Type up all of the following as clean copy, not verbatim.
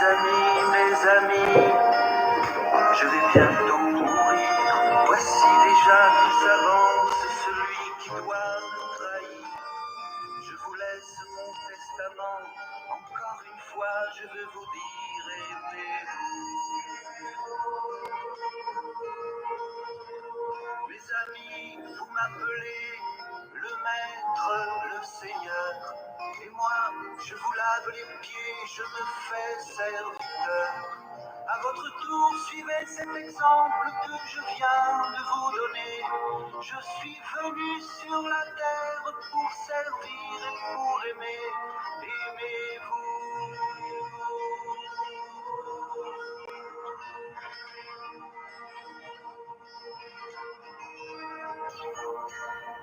mes amis, je vais bientôt mourir. Voici déjà qui s'avance, celui qui doit me trahir. Je vous laisse mon testament, encore une fois je veux vous dire, aimez-vous. Mes amis, vous m'appelez le maître, le seigneur, et moi je vous lave les pieds, je me fais serviteur. À votre tour, suivez cet exemple que je viens de vous donner. Je suis venu sur la terre pour servir et pour aimer. Aimez-vous.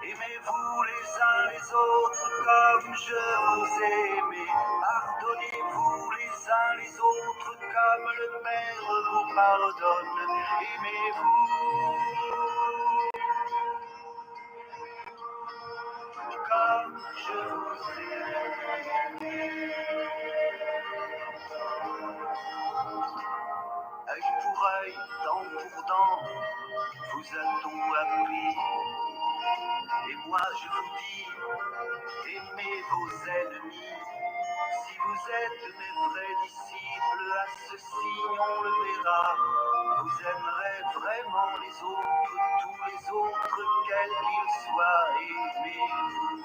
Aimez-vous les uns les autres comme je vous ai aimé. Pardonnez-vous les uns les autres comme le Père vous pardonne. Aimez-vous comme je vous ai aimé. Œil pour œil, dent pour dent, vous a-t-on appris? Et moi je vous dis, aimez vos ennemis. Si vous êtes mes vrais disciples, à ce signe on le verra. Vous aimerez vraiment les autres, tous les autres, quels qu'ils soient. Aimez-vous.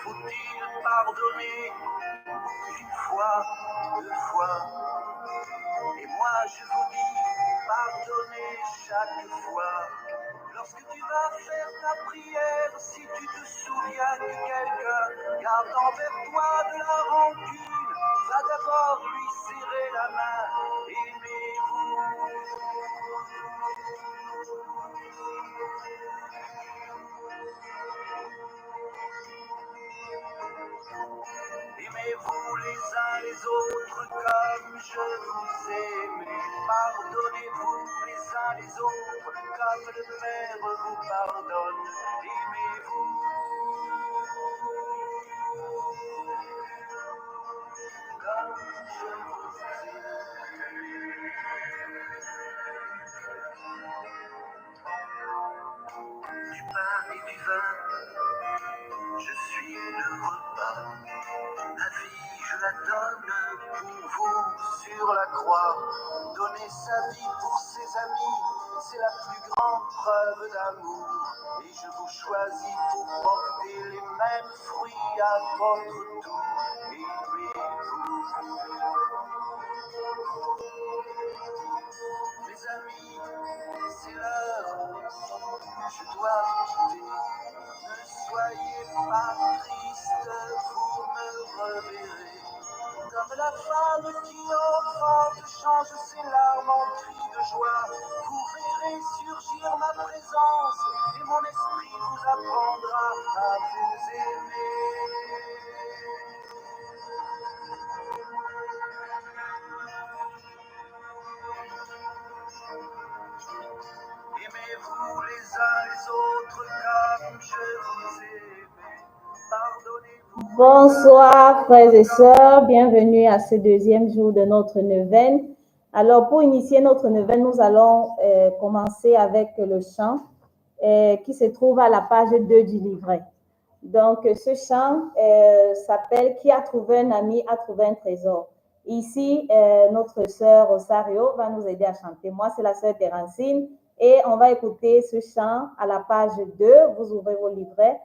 Faut-il pardonner une fois, deux fois? Et moi je vous dis, pardonnez chaque fois. Lorsque tu vas faire ta prière, si tu te souviens que quelqu'un garde envers toi de la rancune, va d'abord lui serrer la main. Aimez-vous. Aimez-vous les uns les autres comme je vous ai aimé. Pardonnez-vous les uns les autres comme le Père vous pardonne. Aimez-vous comme je vous ai aimé. Du pain et du vin, je suis le repas. Ma vie, je la donne pour vous sur la croix. Donner sa vie pour ses amis, c'est la plus grande preuve d'amour. Et je vous choisis pour porter les mêmes fruits à votre tour. Aimez-vous. Mes amis, c'est l'heure, je dois quitter. Ne soyez pas tristes, vous me reverrez. Comme la femme qui enfante change ses larmes en cris de joie, vous verrez surgir ma présence et mon esprit vous apprendra à vous aimer. Aimez-vous les uns les autres comme je vous ai aimé. Pardonnez-vous. Bonsoir frères et sœurs, bienvenue à ce deuxième jour de notre neuvaine. Alors pour initier notre neuvaine, nous allons commencer avec le chant qui se trouve à la page 2 du livret. Donc ce chant s'appelle « Qui a trouvé un ami a trouvé un trésor ». Ici, notre sœur Rosario va nous aider à chanter. Moi, c'est la sœur Thérensine et on va écouter ce chant à la page 2. Vous ouvrez vos livrets.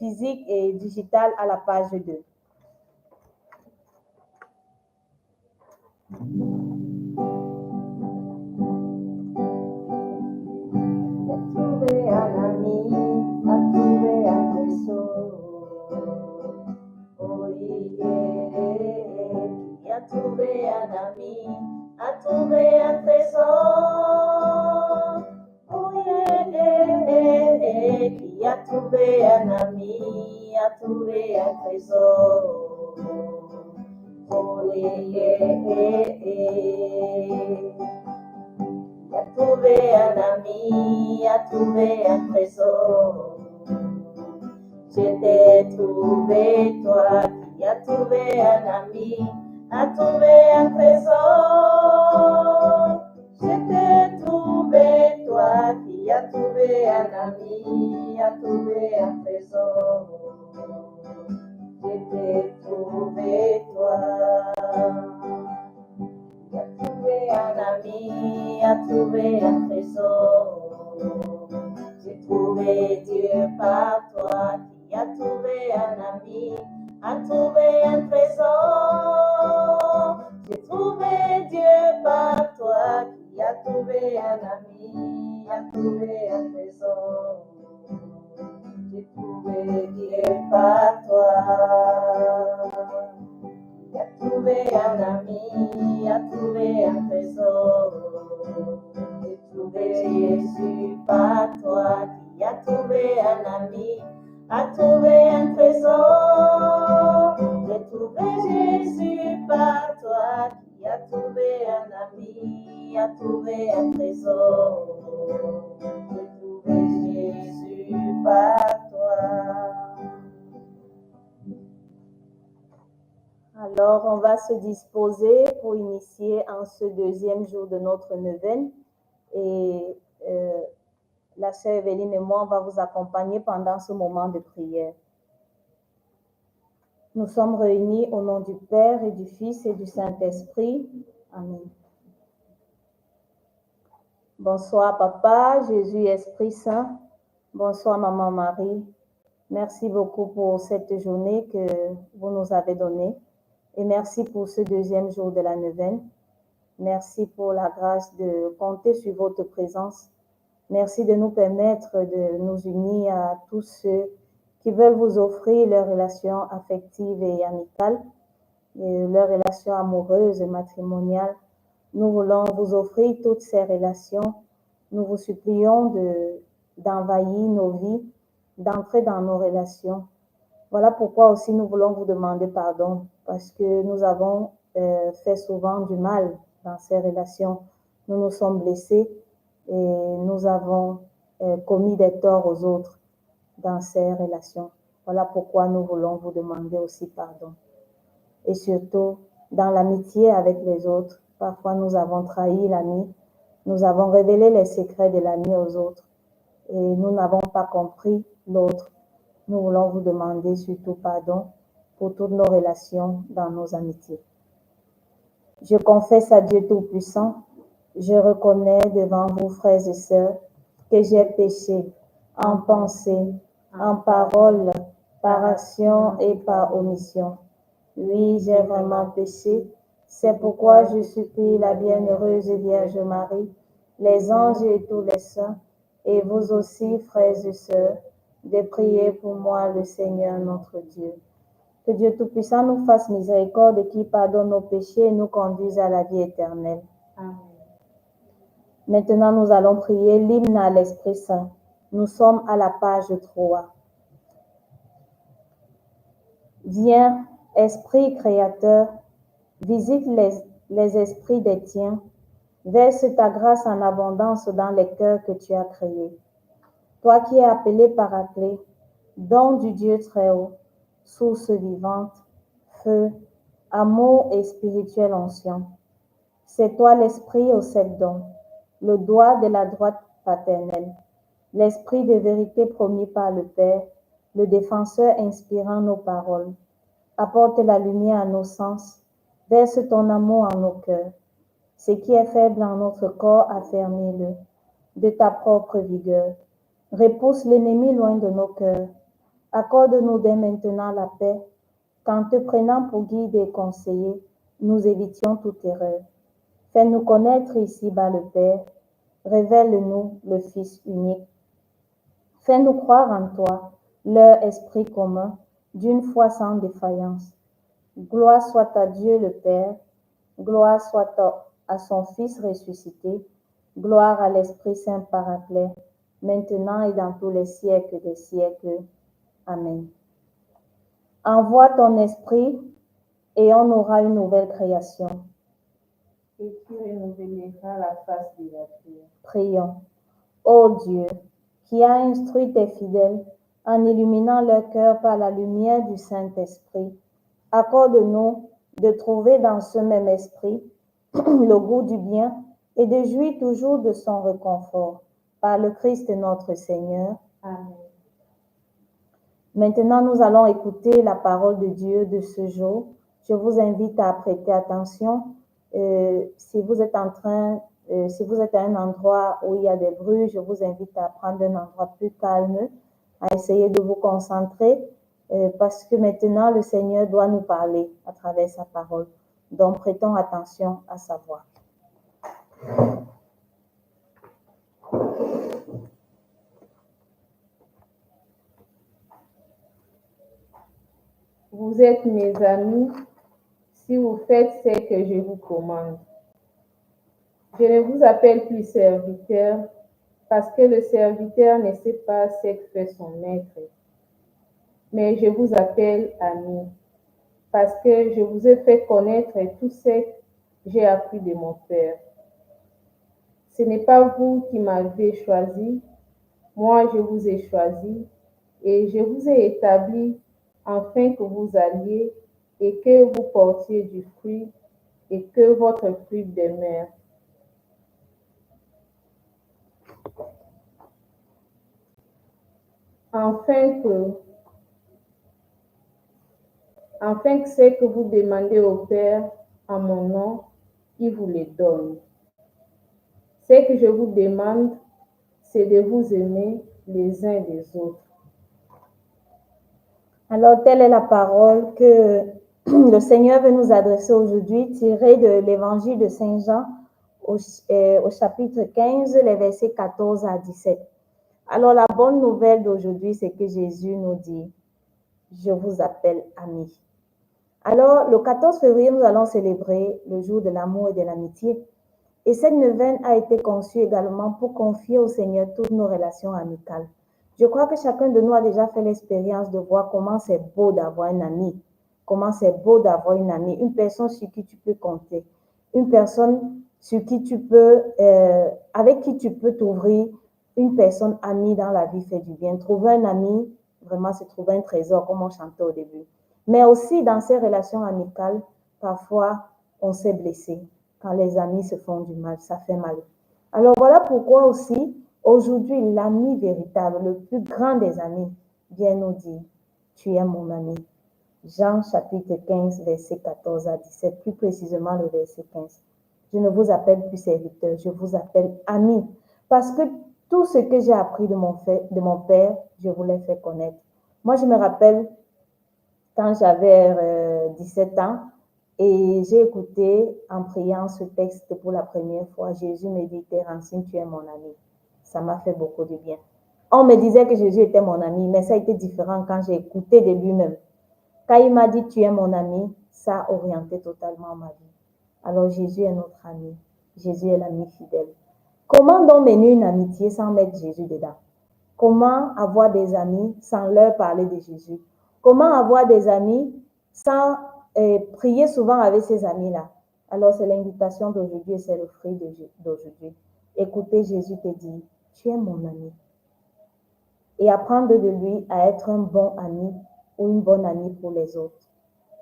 Physique et digital à la page 2. A trouvé un ami, a trouvé un trésor. Oh yeah, qui a trouvé un ami, a trouvé un trésor. Oh yeah, qui a trouvé un ami, a trouvé un trésor. Oh yeah, qui a trouvé un ami, a trouvé un trésor. Je t'ai trouvé, toi trouvé un ami, a trouvé un trésor. Je t'ai trouvé, toi qui as trouvé un ami, a trouvé un trésor. Je t'ai trouvé, toi. Qui a trouvé un ami, a trouvé un trésor. J'ai trouvé Dieu par toi. Qui a trouvé un ami, a trouvé un trésor. J'ai trouvé Dieu par toi. Qui a trouvé un ami, a trouvé un trésor. J'ai trouvé Dieu par toi. Qui a trouvé un ami, a trouvé un trésor. J'ai trouvé Jésus par toi. Qui a trouvé un ami, a trouvé un trésor. J'ai trouvé Jésus par toi. Qui a trouvé un ami, a trouvé un trésor. J'ai trouvé Jésus par toi. Alors, on va se disposer pour initier en ce deuxième jour de notre neuvaine. Et la sœur Evelyne et moi, on va vous accompagner pendant ce moment de prière. Nous sommes réunis au nom du Père et du Fils et du Saint-Esprit. Amen. Bonsoir Papa, Jésus, Esprit Saint. Bonsoir Maman Marie. Merci beaucoup pour cette journée que vous nous avez donnée. Et merci pour ce deuxième jour de la neuvaine. Merci pour la grâce de compter sur votre présence. Merci de nous permettre de nous unir à tous ceux qui veulent vous offrir leurs relations affectives et amicales, et leurs relations amoureuses et matrimoniales. Nous voulons vous offrir toutes ces relations. Nous vous supplions d'envahir nos vies, d'entrer dans nos relations. Voilà pourquoi aussi nous voulons vous demander pardon, parce que nous avons fait souvent du mal dans ces relations. Nous nous sommes blessés et nous avons commis des torts aux autres dans ces relations. Voilà pourquoi nous voulons vous demander aussi pardon. Et surtout, dans l'amitié avec les autres, parfois nous avons trahi l'ami, nous avons révélé les secrets de l'ami aux autres et nous n'avons pas compris l'autre. Nous voulons vous demander surtout pardon pour toutes nos relations dans nos amitiés. Je confesse à Dieu Tout-Puissant, je reconnais devant vous, frères et sœurs, que j'ai péché en pensée, en parole, par action et par omission. Oui, j'ai vraiment péché. C'est pourquoi je supplie la bienheureuse Vierge Marie, les anges et tous les saints, et vous aussi, frères et sœurs, de prier pour moi, le Seigneur notre Dieu. Que Dieu Tout-Puissant nous fasse miséricorde et qu'il pardonne nos péchés et nous conduise à la vie éternelle. Amen. Maintenant, nous allons prier l'hymne à l'Esprit Saint. Nous sommes à la page 3. Viens, Esprit Créateur, visite les esprits des tiens, verse ta grâce en abondance dans les cœurs que tu as créés. Toi qui es appelé Paraclet, don du Dieu très haut, source vivante, feu, amour et spirituelle onction. C'est toi l'esprit aux 7 dons, le doigt de la droite paternelle, l'esprit de vérité promis par le Père, le défenseur inspirant nos paroles. Apporte la lumière à nos sens, verse ton amour en nos cœurs. Ce qui est faible en notre corps, affermis-le de ta propre vigueur. Repousse l'ennemi loin de nos cœurs. Accorde-nous dès maintenant la paix, qu'en te prenant pour guide et conseiller, nous évitions toute erreur. Fais-nous connaître ici-bas le Père, révèle-nous le Fils unique. Fais-nous croire en toi, leur esprit commun, d'une foi sans défaillance. Gloire soit à Dieu le Père, gloire soit à son Fils ressuscité, gloire à l'Esprit Saint Paraclet, maintenant et dans tous les siècles des siècles. Amen. Envoie ton esprit et on aura une nouvelle création. Et tu renouvelleras la face de la terre. Prions. Ô Dieu, qui as instruit tes fidèles en illuminant leur cœur par la lumière du Saint-Esprit, Accorde-nous de trouver dans ce même esprit le goût du bien et de jouir toujours de son réconfort. Par le Christ notre Seigneur. Amen. Maintenant, nous allons écouter la parole de Dieu de ce jour. Je vous invite à prêter attention. Si vous êtes à un endroit où il y a des bruits, je vous invite à prendre un endroit plus calme, à essayer de vous concentrer, parce que maintenant, le Seigneur doit nous parler à travers sa parole. Donc, prêtons attention à sa voix. Vous êtes mes amis si vous faites ce que je vous commande. Je ne vous appelle plus serviteur parce que le serviteur ne sait pas ce que fait son maître. Mais je vous appelle ami parce que je vous ai fait connaître tout ce que j'ai appris de mon Père. Ce n'est pas vous qui m'avez choisi, moi je vous ai choisi et je vous ai établi afin que vous alliez et que vous portiez du fruit et que votre fruit demeure. Afin que ce que vous demandez au Père en mon nom, il vous le donne. Ce que je vous demande, c'est de vous aimer les uns des autres. Alors, telle est la parole que le Seigneur veut nous adresser aujourd'hui, tirée de l'évangile de Saint Jean au chapitre 15, les versets 14 à 17. Alors, la bonne nouvelle d'aujourd'hui, c'est que Jésus nous dit, je vous appelle amis. Alors, le 14 février, nous allons célébrer le jour de l'amour et de l'amitié. Et cette neuvaine a été conçue également pour confier au Seigneur toutes nos relations amicales. Je crois que chacun de nous a déjà fait l'expérience de voir comment c'est beau d'avoir un ami, comment c'est beau d'avoir une amie, une personne sur qui tu peux compter, une personne sur qui avec qui tu peux t'ouvrir, une personne amie dans la vie fait du bien. Trouver un ami, vraiment, c'est trouver un trésor, comme on chantait au début. Mais aussi, dans ces relations amicales, parfois, on s'est blessé. Quand les amis se font du mal, ça fait mal. Alors voilà pourquoi aussi, aujourd'hui, l'ami véritable, le plus grand des amis, vient nous dire, tu es mon ami. Jean chapitre 15, verset 14 à 17, plus précisément le verset 15. Je ne vous appelle plus serviteur, je vous appelle ami, parce que tout ce que j'ai appris de mon Père, je vous l'ai fait connaître. Moi, je me rappelle quand j'avais 17 ans, et j'ai écouté en priant ce texte pour la première fois. Jésus me dit, Thérensine, tu es mon ami. Ça m'a fait beaucoup de bien. On me disait que Jésus était mon ami, mais ça a été différent quand j'ai écouté de lui-même. Quand il m'a dit, tu es mon ami, ça a orienté totalement ma vie. Alors Jésus est notre ami. Jésus est l'ami fidèle. Comment donc mener une amitié sans mettre Jésus dedans? Comment avoir des amis sans leur parler de Jésus? Comment avoir des amis sans prier souvent avec ces amis-là? Alors, c'est l'invitation d'aujourd'hui et c'est le fruit d'aujourd'hui. Écoutez, Jésus te dit, tu es mon ami. Et apprendre de lui à être un bon ami ou une bonne amie pour les autres.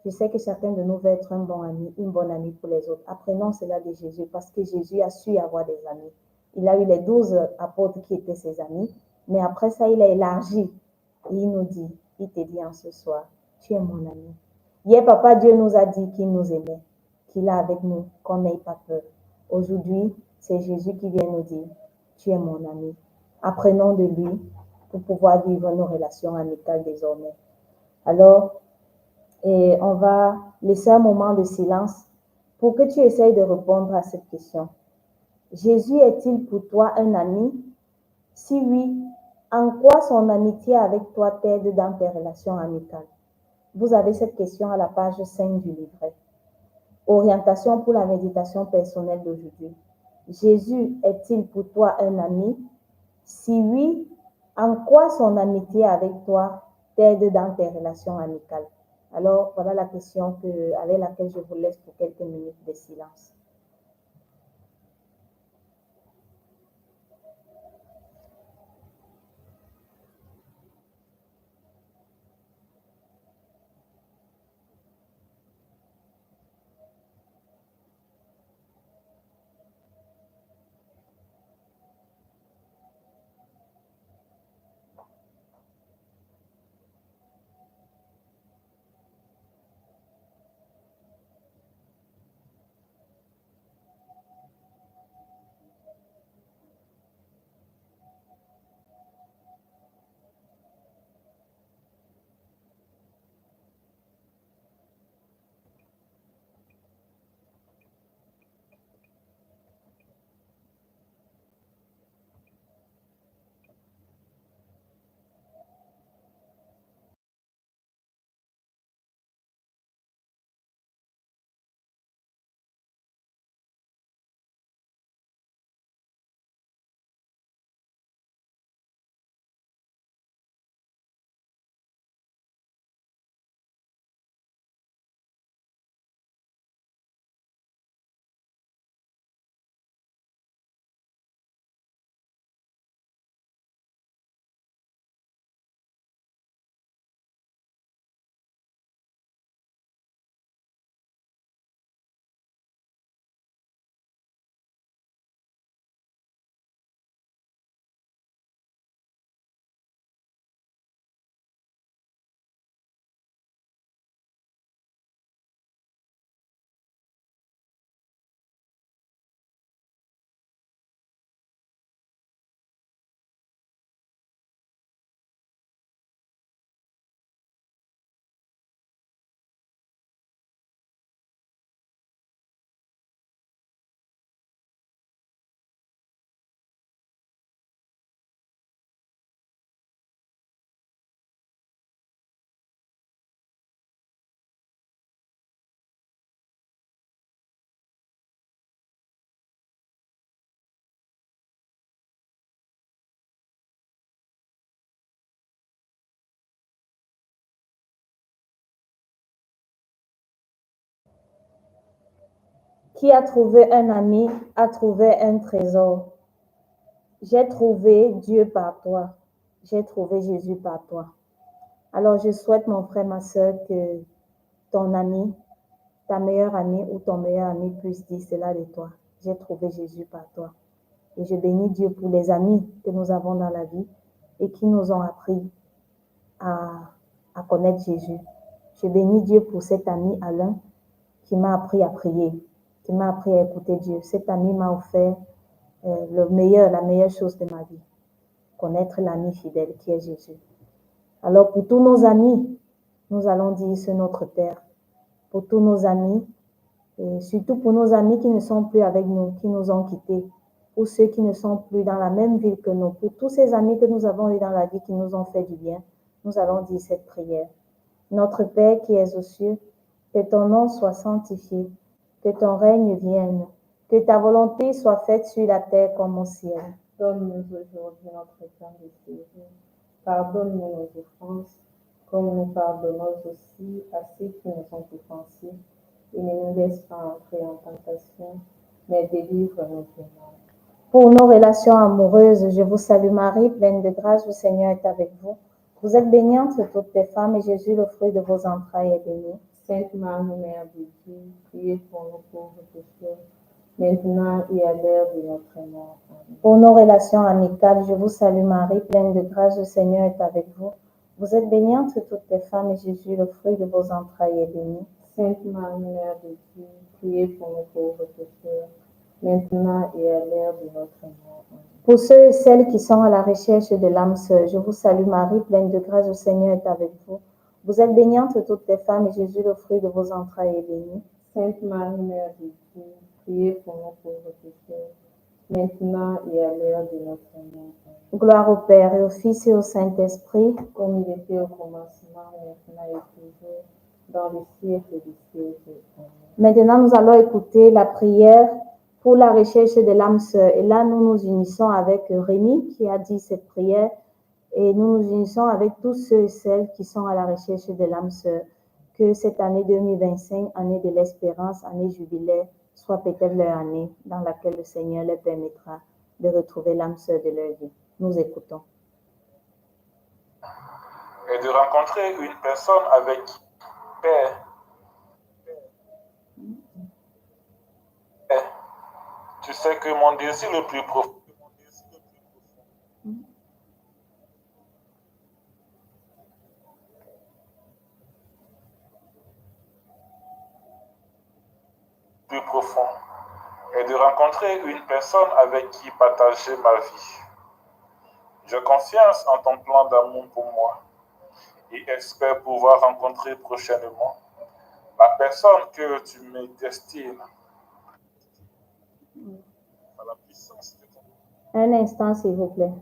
Je sais que chacun de nous veut être un bon ami, une bonne amie pour les autres. Apprenons cela de Jésus parce que Jésus a su avoir des amis. Il a eu les 12 apôtres qui étaient ses amis, mais après ça, il a élargi. Et il nous dit, il te dit en ce soir, tu es mon ami. Hier, Papa Dieu nous a dit qu'il nous aimait, qu'il est avec nous, qu'on n'ait pas peur. Aujourd'hui, c'est Jésus qui vient nous dire, tu es mon ami. Apprenons de lui pour pouvoir vivre nos relations amicales désormais. Alors, on va laisser un moment de silence pour que tu essayes de répondre à cette question. Jésus est-il pour toi un ami? Si oui, en quoi son amitié avec toi t'aide dans tes relations amicales? Vous avez cette question à la page 5 du livret. Orientation pour la méditation personnelle d'aujourd'hui. Jésus est-il pour toi un ami? Si oui, en quoi son amitié avec toi t'aide dans tes relations amicales? Alors, voilà la question avec laquelle je vous laisse pour quelques minutes de silence. Qui a trouvé un ami a trouvé un trésor. J'ai trouvé Dieu par toi. J'ai trouvé Jésus par toi. Alors, je souhaite, mon frère, ma soeur, que ton ami, ta meilleure amie ou ton meilleur ami puisse dire cela de toi. J'ai trouvé Jésus par toi. Et je bénis Dieu pour les amis que nous avons dans la vie et qui nous ont appris à connaître Jésus. Je bénis Dieu pour cet ami Alain qui m'a appris à prier, qui m'a appris à écouter Dieu. Cet ami m'a offert la meilleure chose de ma vie, connaître l'ami fidèle qui est Jésus. Alors pour tous nos amis, nous allons dire sur notre terre, pour tous nos amis, et surtout pour nos amis qui ne sont plus avec nous, qui nous ont quittés, pour ceux qui ne sont plus dans la même ville que nous, pour tous ces amis que nous avons eu dans la vie qui nous ont fait du bien, nous allons dire cette prière. Notre Père qui es aux cieux, que ton nom soit sanctifié, que ton règne vienne, que ta volonté soit faite sur la terre comme au ciel. Donne-nous aujourd'hui notre pain de ce jour. Pardonne-nous nos offenses, comme nous pardonnons aussi à ceux qui nous ont offensés. Et ne nous laisse pas entrer en tentation, mais délivre-nous du mal. Pour nos relations amoureuses, je vous salue Marie, pleine de grâce, le Seigneur est avec vous. Vous êtes bénie entre toutes les femmes, et Jésus, le fruit de vos entrailles, est béni. Sainte Marie, Mère de Dieu, priez pour nous pauvres pécheurs, maintenant et à l'heure de notre mort. Amen. Pour nos relations amicales, je vous salue Marie, pleine de grâce, le Seigneur est avec vous. Vous êtes bénie entre toutes les femmes, et Jésus, le fruit de vos entrailles, est béni. Sainte Marie, Mère de Dieu, priez pour nous pauvres pécheurs, maintenant et à l'heure de notre mort. Amen. Pour ceux et celles qui sont à la recherche de l'âme sœur, je vous salue Marie, pleine de grâce, le Seigneur est avec vous. Vous êtes bénie entre toutes les femmes, et Jésus, le fruit de vos entrailles, est béni. Sainte Marie, Mère de Dieu, priez pour nous pauvres pécheurs, maintenant et à l'heure de notre mort. Amen. Gloire au Père et au Fils et au Saint-Esprit, comme il était au commencement, maintenant et toujours, dans les siècles des siècles. Amen. Maintenant, nous allons écouter la prière pour la recherche de l'âme sœur. Et là, nous nous unissons avec Rémi qui a dit cette prière. Et nous nous unissons avec tous ceux et celles qui sont à la recherche de l'âme sœur. Que cette année 2025, année de l'espérance, année jubilaire, soit peut-être leur année dans laquelle le Seigneur leur permettra de retrouver l'âme sœur de leur vie. Nous écoutons. Et de rencontrer une personne avec Père. Tu sais que mon désir le plus profond est de rencontrer une personne avec qui partager ma vie. J'ai confiance en ton plan d'amour pour moi et espère pouvoir rencontrer prochainement la personne que tu me destines. Par la puissance de ton... Un instant, s'il vous plaît.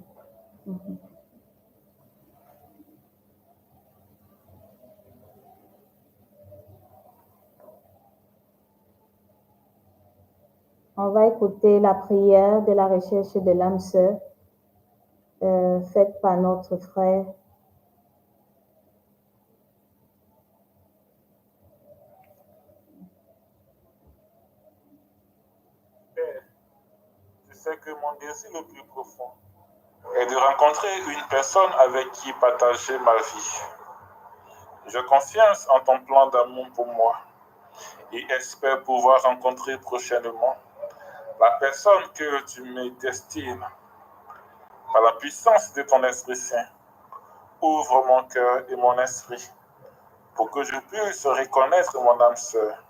On va écouter la prière de la recherche de l'âme sœur faite par notre frère. Père, tu sais que mon désir le plus profond est de rencontrer une personne avec qui partager ma vie. J'ai confiance en ton plan d'amour pour moi et espère pouvoir rencontrer prochainement la personne que tu me destines. Par la puissance de ton Esprit Saint, ouvre mon cœur et mon esprit pour que je puisse reconnaître mon âme sœur.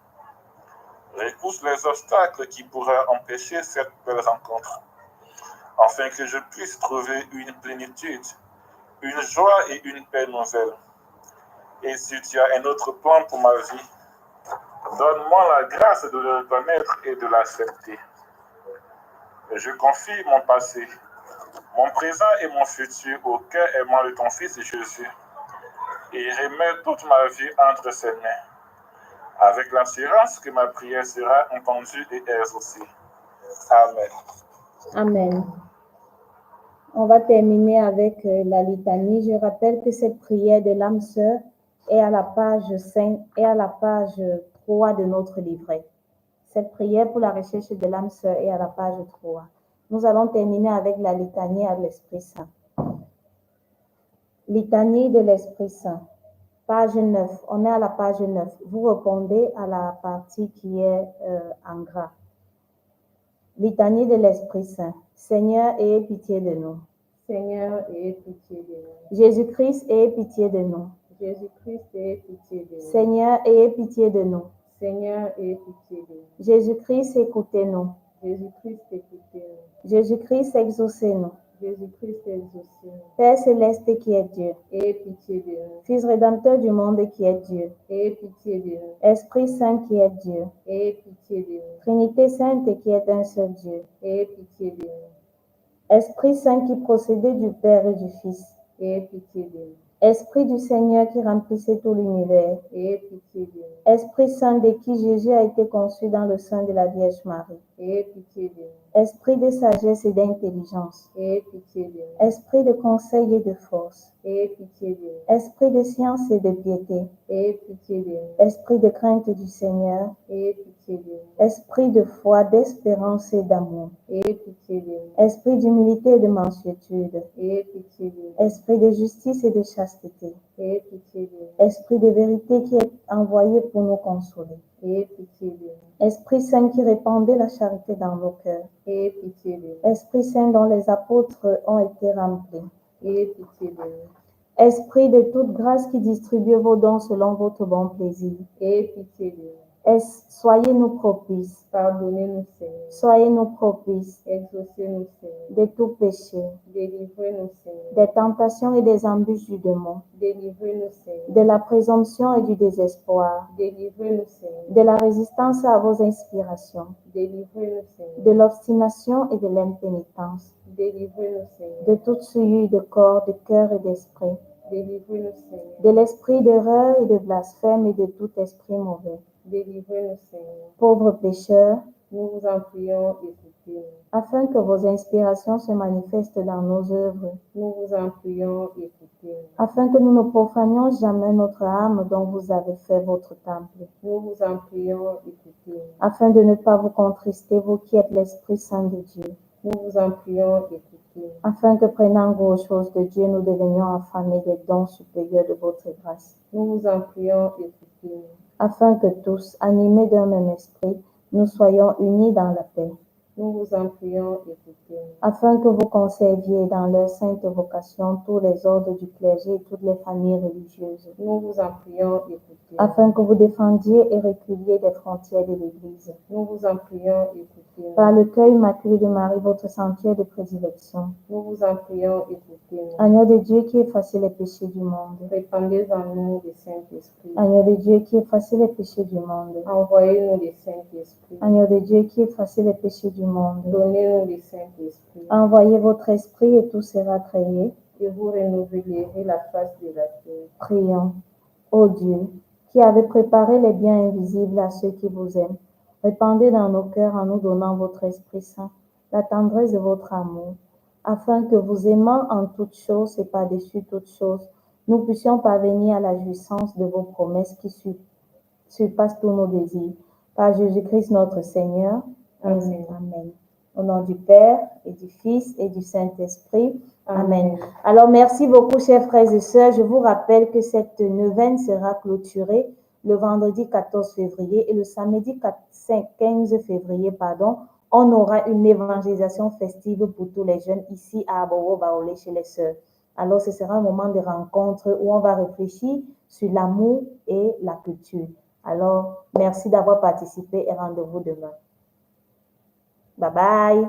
Repousse les obstacles qui pourraient empêcher cette belle rencontre, afin que je puisse trouver une plénitude, une joie et une paix nouvelle. Et si tu as un autre plan pour ma vie, donne-moi la grâce de le reconnaître et de l'accepter. Je confie mon passé, mon présent et mon futur au cœur aimant de ton Fils Jésus et remets toute ma vie entre ses mains, avec l'assurance que ma prière sera entendue et exaucée. Amen. Amen. On va terminer avec la litanie. Je rappelle que cette prière de l'âme sœur est à la page 5 et à la page 3 de notre livret. cette prière pour la recherche de l'âme sœur est à la page 3. Nous allons terminer avec la litanie à l'Esprit Saint. Litanie de l'Esprit Saint. Page 9. On est à la page 9. Vous répondez à la partie qui est en gras. Litanie de l'Esprit Saint. Seigneur, aie pitié de nous. Seigneur, aie pitié de nous. Jésus-Christ, aie pitié de nous. Jésus-Christ, aie pitié de nous. Seigneur, aie pitié de nous. Seigneur, aie pitié de nous. Jésus-Christ, écoutez-nous. Jésus-Christ, écoutez-nous. Jésus-Christ, exaucez-nous. Jésus-Christ, exaucez-nous. Père céleste qui est Dieu. Aie pitié de nous. Fils rédempteur du monde qui est Dieu. Aie pitié de nous. Esprit Saint qui est Dieu. Aie pitié de nous. Trinité sainte qui est un seul Dieu. Aie pitié de nous. Esprit Saint qui procédait du Père et du Fils. Aie pitié de nous. Esprit du Seigneur qui remplissait tout l'univers. Aie pitié de nous. Esprit Saint de qui Jésus a été conçu dans le sein de la Vierge Marie. Aie pitié de nous. Esprit de sagesse et d'intelligence. Aie pitié de nous. Esprit de conseil et de force. Aie pitié de nous. Esprit de science et de piété. Aie pitié de nous. Esprit de crainte du Seigneur. Aie pitié de nous. Esprit de foi, d'espérance et d'amour. Aie pitié de nous. Esprit d'humilité et de mansuétude. Aie pitié de nous. Esprit de justice et de chasteté. Aie pitié de nous. Esprit de vérité qui est envoyé pour nous consoler. Aie pitié de nous. Esprit Saint qui répandait la charité dans nos cœurs. Aie pitié de nous. Esprit Saint dont les apôtres ont été remplis. Aie pitié de nous. Esprit de toute grâce qui distribue vos dons selon votre bon plaisir. Aie pitié de nous. Soyez-nous propices. Pardonnez-nous, Seigneur. Soyez-nous propices Exaucez-nous, Seigneur. de tout péché, Délivrez-nous, Seigneur. des tentations et des embûches du démon, Délivrez-nous, Seigneur. de la présomption et du désespoir, Délivrez-nous, Seigneur. de la résistance à vos inspirations, Délivrez-nous, Seigneur. de l'obstination et de l'impénitence, Délivrez-nous, Seigneur. de toute souillure de corps, de cœur et d'esprit, Délivrez-nous, Seigneur. de l'esprit d'erreur et de blasphème et de tout esprit mauvais. Délivrez-nous, Seigneur. Pauvres pécheurs, Nous vous en prions, écoutez-nous. afin que vos inspirations se manifestent dans nos œuvres, Nous vous en prions, écoutez-nous. afin que nous ne profanions jamais notre âme dont vous avez fait votre temple, Nous vous en prions, écoutez-nous. afin de ne pas vous contrister, vous qui êtes l'Esprit Saint de Dieu, Nous vous en prions, écoutez-nous. afin que prenant goût aux choses de Dieu, nous devenions affamés des dons supérieurs de votre grâce, Nous vous en prions, écoutez-nous. afin que tous, animés d'un même esprit, nous soyons unis dans la paix, Nous vous en prions, écoutez-nous. afin que vous conserviez dans leur sainte vocation tous les ordres du clergé et toutes les familles religieuses, Nous vous en prions, écoutez-nous. afin que vous défendiez et reculiez les frontières de l'Église. Nous vous en prions, écoutez-nous. Par le cœur immaculé de Marie, votre sanctuaire de prédilection, Nous vous en prions, écoutez-nous. Agneau de Dieu qui effacez les péchés du monde, Répandez en nous le Saint-Esprit. Agneau de Dieu qui effacez les péchés du monde, Envoyez-nous le Saint-Esprit. Agneau de Dieu qui effacez les péchés du monde, Donnez-nous le Saint-Esprit. envoyez votre esprit et tout sera créé. Et vous renouvellerez la face de la terre. Prions. Ô Dieu, qui avez préparé les biens invisibles à ceux qui vous aiment, répandez dans nos cœurs en nous donnant votre Esprit Saint, la tendresse de votre amour, afin que vous aimant en toutes choses et par-dessus toutes choses, nous puissions parvenir à la jouissance de vos promesses qui surpassent tous nos désirs. Par Jésus-Christ notre Seigneur. Amen. Amen. Au nom du Père et du Fils et du Saint-Esprit. Amen. Amen. Alors, merci beaucoup, chers frères et sœurs. Je vous rappelle que cette neuvaine sera clôturée le vendredi 14 février et le samedi 15 février, on aura une évangélisation festive pour tous les jeunes ici à Abobo Baolé chez les sœurs. Alors, ce sera un moment de rencontre où on va réfléchir sur l'amour et la culture. Alors, merci d'avoir participé et rendez-vous demain. Bye bye.